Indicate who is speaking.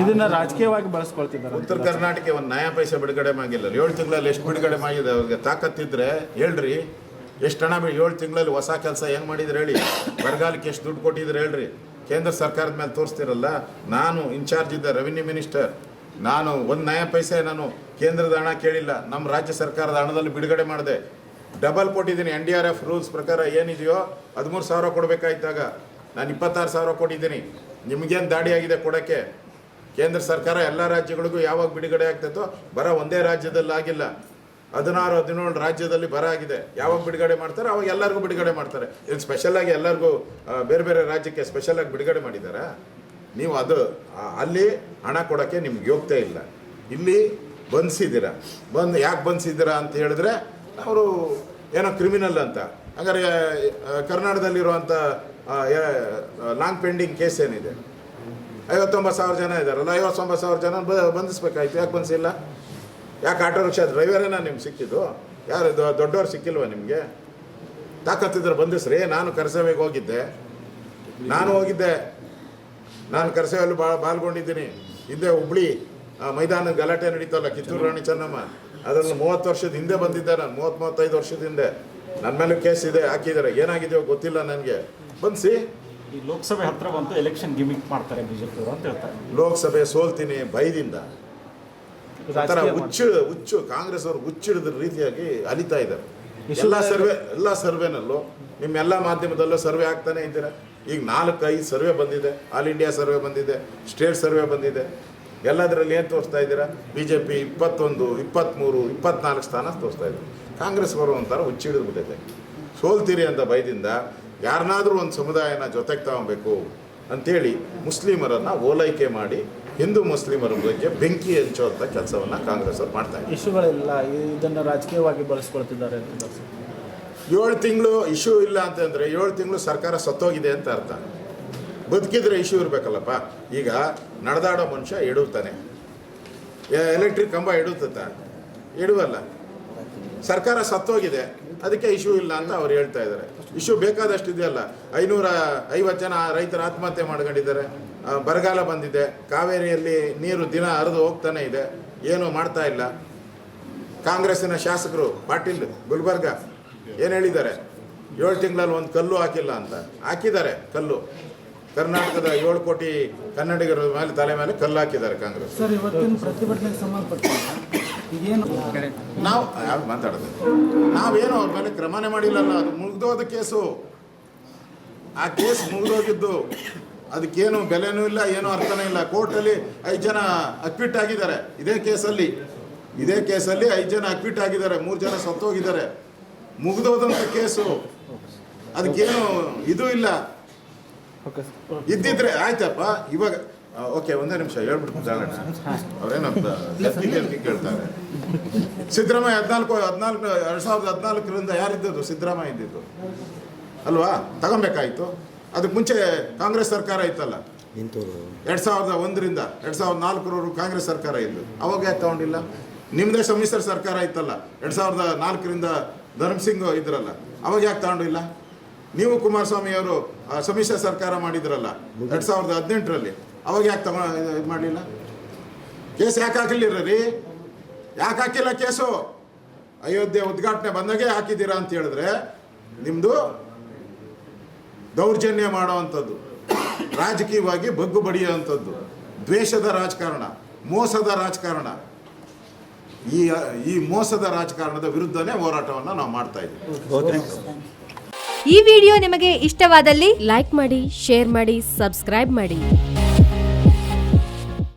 Speaker 1: ಇದನ್ನ ರಾಜಕೀಯವಾಗಿ ಬಳಸ್ಕೊಳ್ತಿದ್ದಾರೆ.
Speaker 2: ಉತ್ತರ ಕರ್ನಾಟಕ ಒಂದು ನಯಾ ಪೈಸೆ ಬಿಡುಗಡೆ ಮಾಡಿಲ್ಲ. 7 ತಿಂಗಳಲ್ಲಿ ಎಷ್ಟು ಬಿಡುಗಡೆ ಮಾಡಿದೆ? ಅವ್ರಿಗೆ ತಾಕತ್ತಿದ್ರೆ ಹೇಳ್ರಿ, ಎಷ್ಟು ಹಣ 7 ತಿಂಗಳಲ್ಲಿ ಹೊಸ ಕೆಲಸ ಏನು ಮಾಡಿದ್ರೆ ಹೇಳಿ. ಬರಗಾಲಕ್ಕೆ ಎಷ್ಟು ದುಡ್ಡು ಕೊಟ್ಟಿದ್ರೆ ಹೇಳ್ರಿ. ಕೇಂದ್ರ ಸರ್ಕಾರದ ಮೇಲೆ ತೋರಿಸ್ತಿರಲ್ಲ. ನಾನು ಇನ್ಚಾರ್ಜ್ ಇದ್ದ ರೆವಿನ್ಯೂ ಮಿನಿಸ್ಟರ್, ನಾನು ಒಂದು ನಯಾ ಪೈಸೆ ನಾನು ಕೇಂದ್ರದ ಹಣ ಕೇಳಿಲ್ಲ, ನಮ್ಮ ರಾಜ್ಯ ಸರ್ಕಾರದ ಹಣದಲ್ಲಿ ಬಿಡುಗಡೆ ಮಾಡಿದೆ. ಡಬಲ್ ಕೊಟ್ಟಿದ್ದೀನಿ. NDRF ರೂಲ್ಸ್ ಪ್ರಕಾರ ಏನಿದೆಯೋ 13,000 ಕೊಡಬೇಕಾಯ್ತಾಗ ನಾನು 26,000 ಕೊಟ್ಟಿದ್ದೀನಿ. ನಿಮಗೇನು ದಾಡಿ ಆಗಿದೆ ಕೊಡೋಕ್ಕೆ? ಕೇಂದ್ರ ಸರ್ಕಾರ ಎಲ್ಲ ರಾಜ್ಯಗಳಿಗೂ ಯಾವಾಗ ಬಿಡುಗಡೆ ಆಗ್ತೈತೋ, ಬರ ಒಂದೇ ರಾಜ್ಯದಲ್ಲಿ ಆಗಿಲ್ಲ, 16-17 ರಾಜ್ಯದಲ್ಲಿ ಬರ ಆಗಿದೆ. ಯಾವಾಗ ಬಿಡುಗಡೆ ಮಾಡ್ತಾರೆ ಅವಾಗ ಎಲ್ಲರಿಗೂ ಬಿಡುಗಡೆ ಮಾಡ್ತಾರೆ. ಇದು ಸ್ಪೆಷಲಾಗಿ ಎಲ್ಲರಿಗೂ ಬೇರೆ ಬೇರೆ ರಾಜ್ಯಕ್ಕೆ ಸ್ಪೆಷಲಾಗಿ ಬಿಡುಗಡೆ ಮಾಡಿದ್ದಾರೆ. ನೀವು ಅದು ಅಲ್ಲಿ ಹಣ ಕೊಡೋಕ್ಕೆ ನಿಮ್ಗೆ ಯೋಗ್ಯತೆ ಇಲ್ಲ. ಇಲ್ಲಿ ಬಂಧಿಸಿದ್ದೀರಾ. ಯಾಕೆ ಬಂಧಿಸಿದ್ದೀರಾ ಅಂತ ಹೇಳಿದ್ರೆ ಅವರು ಏನೋ ಕ್ರಿಮಿನಲ್ ಅಂತ. ಹಾಗಾದ್ರೆ ಕರ್ನಾಟಕದಲ್ಲಿರುವಂಥ ಲಾಂಗ್ ಪೆಂಡಿಂಗ್ ಕೇಸ್ ಏನಿದೆ, 59,000 ಜನ ಇದ್ದಾರಲ್ಲ, 59,000 ಜನ ಬಂಧಿಸ್ಬೇಕಾಯ್ತು. ಯಾಕೆ ಬಂಧಿಸಿಲ್ಲ? ಯಾಕೆ ಆಟೋ ರಿಕ್ಷಾ ಡ್ರೈವರೇನ ನಿಮ್ಗೆ ಸಿಕ್ಕಿದ್ದು? ಯಾರು ದೊಡ್ಡವ್ರು ಸಿಕ್ಕಿಲ್ವ ನಿಮಗೆ? ತಾಕತ್ತಿದ್ರೆ ಬಂಧಿಸ್ರಿ. ನಾನು ಕರಸೇವೆಗೆ ಹೋಗಿದ್ದೆ. ನಾನು ಕರಸೇವೆಯಲ್ಲಿ ಪಾಲ್ಗೊಂಡಿದ್ದೀನಿ. ಹಿಂದೆ ಹುಬ್ಳಿ ಮೈದಾನ ಗಲಾಟೆ ನಡೀತಲ್ಲ, ಕಿತ್ತೂರು ರಾಣಿ ಚೆನ್ನಮ್ಮ, ಅದರಲ್ಲಿ 30 ವರ್ಷದ ಹಿಂದೆ ಬಂದಿದ್ದೆ ನಾನು. 30-35 ವರ್ಷದ ಹಿಂದೆ ನನ್ನ ಮೇಲೆ ಕೇಸ್ ಇದೆ, ಹಾಕಿದ್ದಾರೆ. ಏನಾಗಿದೆಯೋ ಗೊತ್ತಿಲ್ಲ ನನಗೆ. ಬಂಧಿಸಿ.
Speaker 1: ಈ ಲೋಕಸಭೆ ಹತ್ರ ಬಂತು, ಎಲೆಕ್ಷನ್ ಗಿಮಿಕ್ ಮಾಡ್ತಾರೆ ಬಿಜೆಪಿ ಅಂತ ಹೇಳ್ತಾರೆ.
Speaker 2: ಲೋಕಸಭೆ ಸೋಲ್ತೀನಿ ಭಯದಿಂದ. ಒಂಥರ ಹುಚ್ಚು ಕಾಂಗ್ರೆಸ್ ಅವರು ಹುಚ್ಚಿಡಿದ ರೀತಿಯಾಗಿ ಅಲಿತಾ ಇದ್ದಾರೆ. ಎಲ್ಲ ಸರ್ವೆನಲ್ಲೂ ನಿಮ್ಮೆಲ್ಲ ಮಾಧ್ಯಮದಲ್ಲೂ ಸರ್ವೆ ಆಗ್ತಾನೆ ಇದ್ದೀರಾ. ಈಗ 4-5 ಸರ್ವೆ ಬಂದಿದೆ. ಆಲ್ ಇಂಡಿಯಾ ಸರ್ವೆ ಬಂದಿದೆ, ಸ್ಟೇಟ್ ಸರ್ವೆ ಬಂದಿದೆ. ಎಲ್ಲದರಲ್ಲಿ ಏನು ತೋರಿಸ್ತಾ ಇದ್ದೀರಾ? BJP 21, 23, 24 ಸ್ಥಾನ ತೋರಿಸ್ತಾ ಇದ್ದಾರೆ. ಕಾಂಗ್ರೆಸ್ ಅವರು ಒಂಥರ ಹುಚ್ಚಿಡಿದು ಬಿಟ್ಟಿದೆ. ಸೋಲ್ತೀರಿ ಅಂತ ಭಯದಿಂದ ಯಾರನ್ನಾದರೂ ಒಂದು ಸಮುದಾಯನ ಜೊತೆಗೆ ತಗೊಬೇಕು ಅಂಥೇಳಿ ಮುಸ್ಲಿಮರನ್ನು ಓಲೈಕೆ ಮಾಡಿ ಹಿಂದೂ ಮುಸ್ಲಿಮರ ಬಗ್ಗೆ ಬೆಂಕಿ ಹಂಚುವಂಥ ಕೆಲಸವನ್ನು ಕಾಂಗ್ರೆಸ್ ಅವರು ಮಾಡ್ತಾ ಇದ್ದಾರೆ.
Speaker 1: ಇಶ್ಯೂಗಳೆಲ್ಲ ಇದನ್ನು ರಾಜಕೀಯವಾಗಿ ಬಳಸ್ಕೊಳ್ತಿದ್ದಾರೆ ಅಂತ.
Speaker 2: 7 ತಿಂಗಳು ಇಶ್ಯೂ ಇಲ್ಲ ಅಂತಂದರೆ 7 ತಿಂಗಳು ಸರ್ಕಾರ ಸತ್ತೋಗಿದೆ ಅಂತ ಅರ್ಥ. ಬದುಕಿದ್ರೆ ಇಶ್ಯೂ ಇರಬೇಕಲ್ಲಪ್ಪ. ಈಗ ನಡೆದಾಡೋ ಮನುಷ್ಯ ಎಡುತ್ತಾನೆ, ಎಲೆಕ್ಟ್ರಿಕ್ ಕಂಬ ಎಡುವಲ್ಲ. ಸರ್ಕಾರ ಸತ್ತೋಗಿದೆ, ಅದಕ್ಕೆ ಇಶ್ಯೂ ಇಲ್ಲ ಅಂತ ಅವ್ರು ಹೇಳ್ತಾ ಇದ್ದಾರೆ. ಇಶ್ಯೂ ಬೇಕಾದಷ್ಟು ಇದೆಯಲ್ಲ. 550 ಜನ ರೈತರ ಆತ್ಮಹತ್ಯೆ ಮಾಡ್ಕೊಂಡಿದ್ದಾರೆ. ಬರಗಾಲ ಬಂದಿದೆ, ಕಾವೇರಿಯಲ್ಲಿ ನೀರು ದಿನ ಹರಿದು ಹೋಗ್ತಾನೆ ಇದೆ, ಏನೂ ಮಾಡ್ತಾ ಇಲ್ಲ. ಕಾಂಗ್ರೆಸ್ಸಿನ ಶಾಸಕರು ಪಾಟೀಲ್ ಗುಲ್ಬರ್ಗ ಏನು ಹೇಳಿದ್ದಾರೆ? 7 ತಿಂಗಳಲ್ಲಿ ಒಂದು ಕಲ್ಲು ಹಾಕಿಲ್ಲ ಅಂತ. ಹಾಕಿದ್ದಾರೆ ಕಲ್ಲು. ಕರ್ನಾಟಕದ 7 ಕೋಟಿ ಕನ್ನಡಿಗರ ಮೇಲೆ ತಲೆ ಮೇಲೆ ಕಲ್ಲು ಹಾಕಿದ್ದಾರೆ ಕಾಂಗ್ರೆಸ್.
Speaker 3: ಸರ್, ಇವತ್ತಿನ ಪ್ರತಿಭಟನೆಗೆ ಸಂಬಂಧಪಟ್ಟ
Speaker 2: ನಾವು ನಾವೇನು ಅವ್ರ ಮೇಲೆ ಕ್ರಮನೇ ಮಾಡಿಲ್ಲಲ್ಲ. ಅದು ಮುಗಿದೋದ ಕೇಸು. ಆ ಕೇಸ್ ಮುಗಿದೋಗಿದ್ದು, ಅದಕ್ಕೇನು ಬೆಲೆನೂ ಇಲ್ಲ, ಏನೂ ಅರ್ಥನೇ ಇಲ್ಲ. ಕೋರ್ಟಲ್ಲಿ 5 ಜನ ಅಕ್ವಿಟ್ ಆಗಿದ್ದಾರೆ. ಇದೇ ಕೇಸಲ್ಲಿ 5 ಜನ ಅಕ್ವಿಟ್ ಆಗಿದ್ದಾರೆ, 3 ಜನ ಸತ್ತೋಗಿದ್ದಾರೆ. ಮುಗಿದೋದಂಥ ಕೇಸು. ಅದಕ್ಕೇನು ಇದು ಇಲ್ಲ. ಇದ್ದಿದ್ರೆ ಆಯ್ತಪ್ಪ. ಇವಾಗ ಓಕೆ, ಒಂದೇ ನಿಮಿಷ ಹೇಳ್ಬಿಟ್ಟು ಜಾಗಣ. ಅವ್ರೇನಂತ ಕೇಳ್ತಾರೆ. ಸಿದ್ದರಾಮಯ್ಯ 2014ರಿಂದ ಯಾರಿದ್ದದ್ದು? ಸಿದ್ದರಾಮಯ್ಯ ಇದ್ದಿದ್ದು ಅಲ್ವಾ? ತಗೊಬೇಕಾಯ್ತು. ಅದಕ್ಕೆ ಮುಂಚೆ ಕಾಂಗ್ರೆಸ್ ಸರ್ಕಾರ ಇತ್ತಲ್ಲ, 2001ರಿಂದ 2004ರವರೆಗೂ ಕಾಂಗ್ರೆಸ್ ಸರ್ಕಾರ ಇದ್ದು. ಅವಾಗ ಯಾಕೆ ತಗೊಂಡಿಲ್ಲ? ನಿಮ್ಮದೇ ಸಮ್ಮಿಶ್ರ ಸರ್ಕಾರ ಇತ್ತಲ್ಲ, 2004ರಿಂದ ಧರ್ಮಸಿಂಗ್ ಇದ್ರಲ್ಲ, ಅವಾಗ ಯಾಕೆ ತಗೊಂಡಿಲ್ಲ? ನೀವು ಕುಮಾರಸ್ವಾಮಿ ಅವರು ಸಮ್ಮಿಶ್ರ ಸರ್ಕಾರ ಮಾಡಿದ್ರಲ್ಲ 2018ರಲ್ಲಿ, ಅವಾಗ ಯಾಕೆ ಇದು ಮಾಡಲಿಲ್ಲ? ಕೇಸ್ ಯಾಕೆ ಹಾಕಲಿಲ್ಲ ರೀ? ಯಾಕೆ ಹಾಕಿಲ್ಲ ಕೇಸು? ಅಯೋಧ್ಯೆ ಉದ್ಘಾಟನೆ ಬಂದಾಗೆ ಹಾಕಿದ್ದೀರಾ ಅಂತ ಹೇಳಿದ್ರೆ ನಿಮ್ಮದು ದೌರ್ಜನ್ಯ ಮಾಡೋವಂಥದ್ದು, ರಾಜಕೀಯವಾಗಿ ಬಗ್ಗು ಬಡಿಯುವಂಥದ್ದು, ದ್ವೇಷದ ರಾಜಕಾರಣ, ಮೋಸದ ರಾಜಕಾರಣ. ಈ ಮೋಸದ ರಾಜಕಾರಣದ ವಿರುದ್ಧನೇ ಹೋರಾಟವನ್ನು ನಾವು ಮಾಡ್ತಾ ಇದ್ದೀವಿ.
Speaker 4: ಈ ವಿಡಿಯೋ ನಿಮಗೆ ಇಷ್ಟವಾದಲ್ಲಿ ಲೈಕ್ ಮಾಡಿ, ಶೇರ್ ಮಾಡಿ, ಸಬ್ಸ್ಕ್ರೈಬ್ ಮಾಡಿ.